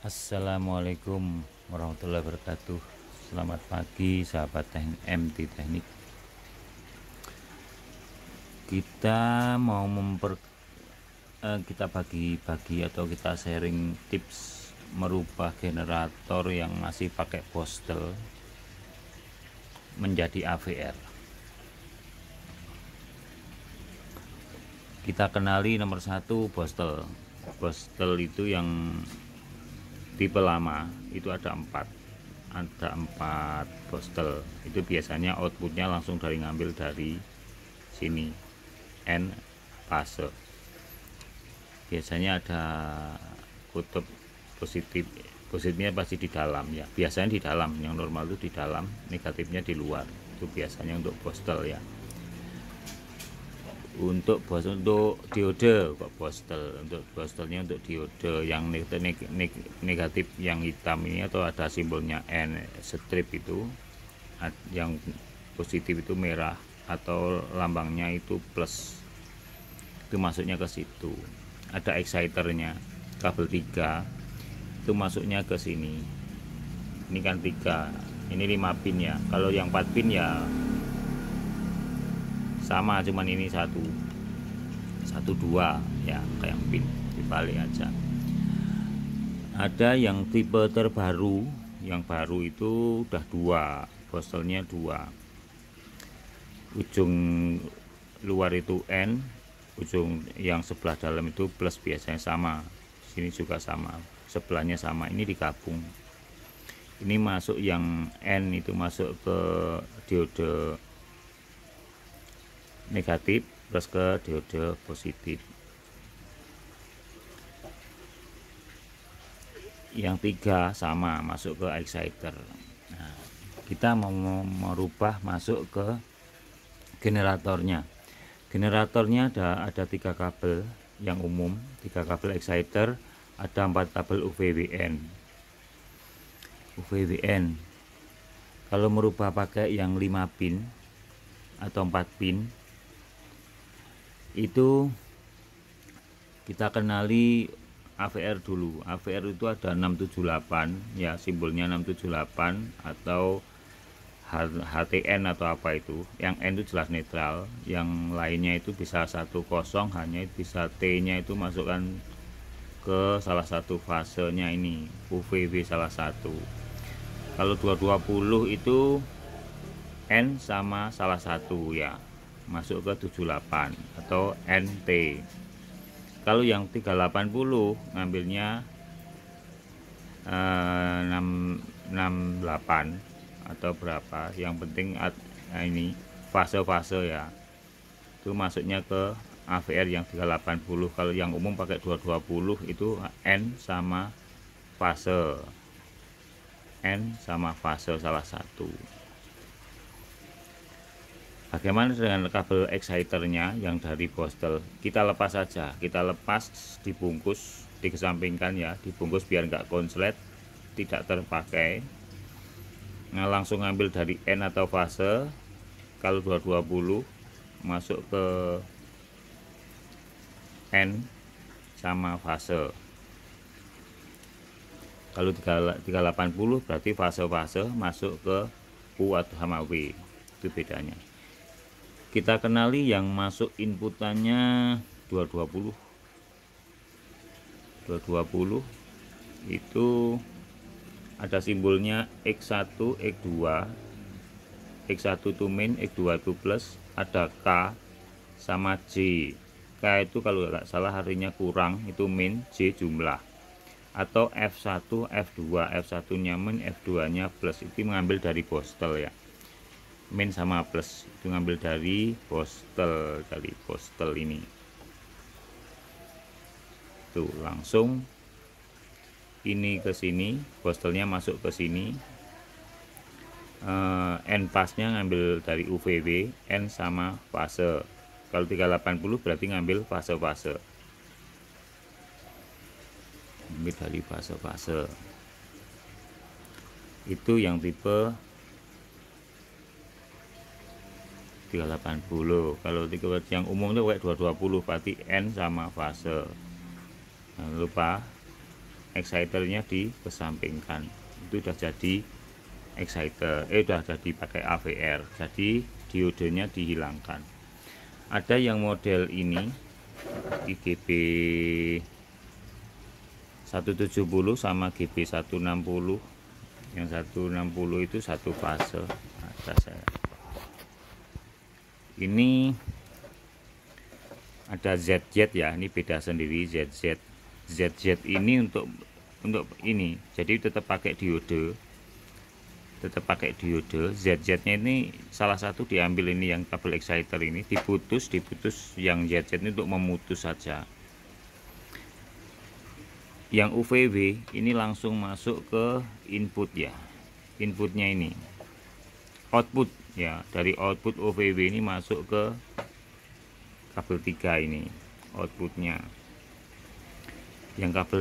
Assalamualaikum warahmatullahi wabarakatuh. Selamat pagi sahabat MT Teknik. Kita mau kita bagi-bagi atau kita sharing tips merubah generator yang masih pakai Bostel menjadi AVR. Kita kenali nomor satu Bostel. Bostel itu yang tipe lama itu ada empat Bostel. Itu biasanya outputnya langsung ngambil dari sini, N fase. Biasanya ada kutub positifnya pasti di dalam ya, biasanya di dalam, yang normal itu di dalam, negatifnya di luar. Itu biasanya untuk Bostel ya. Untuk diode kok Bostel, untuk Bostelnya untuk diode yang negatif yang hitam ini atau ada simbolnya N strip itu, yang positif itu merah atau lambangnya itu plus, itu masuknya ke situ. Ada exciternya, kabel 3 itu masuknya ke sini. Ini kan 3, ini 5 pin ya. Kalau yang 4 pin ya sama, cuman ini 1 2 ya, kayak pin dibalik aja. Ada yang tipe terbaru, yang baru itu udah 2 Bostelnya, 2 ujung luar itu N, ujung yang sebelah dalam itu plus, biasanya sama. Sini juga sama, sebelahnya sama. Ini digabung, ini masuk yang N itu masuk ke diode negatif plus ke diode positif. Yang 3 sama masuk ke exciter. Nah, kita mau merubah masuk ke generatornya. Generatornya ada 3 kabel yang umum, 3 kabel exciter, ada 4 kabel UVWN. Kalau merubah pakai yang 5 pin atau 4 pin, itu kita kenali AVR dulu. AVR itu ada 678 ya, simbolnya 678 atau HTN atau apa itu. Yang N itu jelas netral, yang lainnya itu bisa 10, hanya bisa T nya itu masukkan ke salah satu fasenya, ini UVW salah satu. Kalau 220 itu N sama salah satu ya, masuk ke 78 atau NT. Kalau yang 380 ngambilnya 68 atau berapa, yang penting ini fase-fase ya, itu masuknya ke AVR yang 380. Kalau yang umum pakai 220 itu N sama fase, salah satu. Bagaimana dengan kabel exciternya yang dari Bostel? Kita lepas saja, dibungkus, dikesampingkan ya, dibungkus biar nggak konslet, tidak terpakai. Nah, langsung ambil dari N atau fase. Kalau 220 masuk ke N sama fase. Kalau 380 berarti fase masuk ke U atau sama W, itu bedanya. Kita kenali yang masuk inputannya 220 itu ada simbolnya X1, X2, X1 itu min, X2 itu plus, ada K sama J. K itu kalau nggak salah artinya kurang, itu min, J jumlah. Atau F1, F2, F1 nya min, F2 nya plus, itu mengambil dari Bostel ya. Min sama plus itu ngambil dari Bostel, ini tuh, langsung ini ke sini, Bostelnya masuk ke sini. N pasnya ngambil dari UVW, N sama fase. Kalau 380 berarti ngambil fase, ngambil dari fase. Itu yang tipe 380. Kalau yang umum itu kayak 220 berarti N sama fase. Jangan lupa exciternya dikesampingkan. Itu udah jadi exciter, udah jadi pakai AVR, jadi diodenya dihilangkan. Ada yang model ini GB 170 sama GB 160. Yang 160 itu satu fase. Ada saya. Ini ada ZZ ya, ini beda sendiri. ZZ ini untuk ini, jadi tetap pakai diode. ZZ nya ini salah satu diambil, ini yang kabel exciter ini diputus yang ZZ ini untuk memutus saja. Yang UVW ini langsung masuk ke input ya, inputnya ini output ya, dari output UVW ini masuk ke kabel 3 ini outputnya. Yang kabel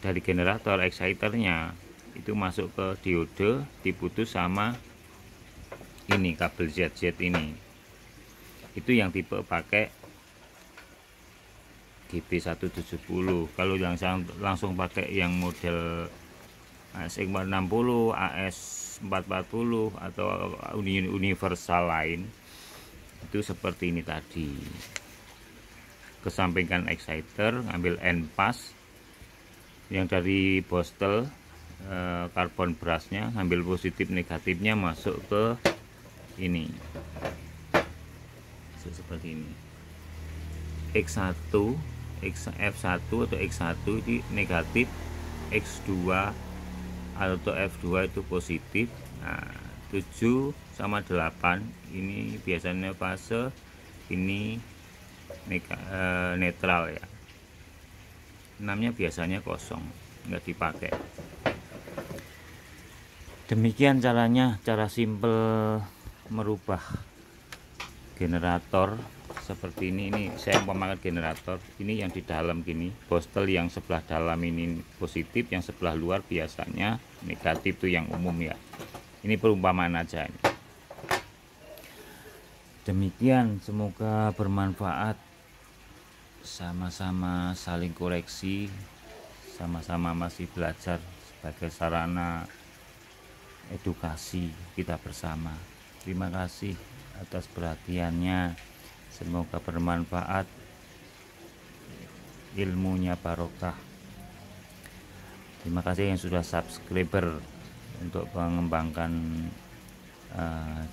dari generator exciternya itu masuk ke diode, diputus sama ini kabel ZZ ini. Itu yang tipe pakai GB 170. Kalau langsung pakai yang model AS460, AS440 atau universal lain, itu seperti ini tadi. Kesampingkan exciter, ambil N pass yang dari bostel karbon brusnya, ambil positif negatifnya masuk ke ini, seperti ini. X1 F1 atau X1 itu negatif, X2 atau F2 itu positif. Nah, 7 sama 8 ini biasanya fase, ini netral ya. 6-nya biasanya kosong, nggak dipakai. Demikian caranya, cara simple merubah generator seperti ini. Ini saya memakai generator ini yang di dalam gini, bostel yang sebelah dalam ini positif, yang sebelah luar biasanya negatif, tuh yang umum ya. Ini perumpamaan aja ini. Demikian, semoga bermanfaat. Sama-sama saling koreksi, sama-sama masih belajar sebagai sarana edukasi kita bersama. Terima kasih atas perhatiannya. Semoga bermanfaat, ilmunya barokah. Terima kasih yang sudah subscriber untuk mengembangkan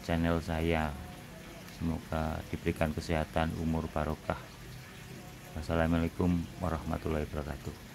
channel saya. Semoga diberikan kesehatan, umur barokah. Wassalamualaikum warahmatullahi wabarakatuh.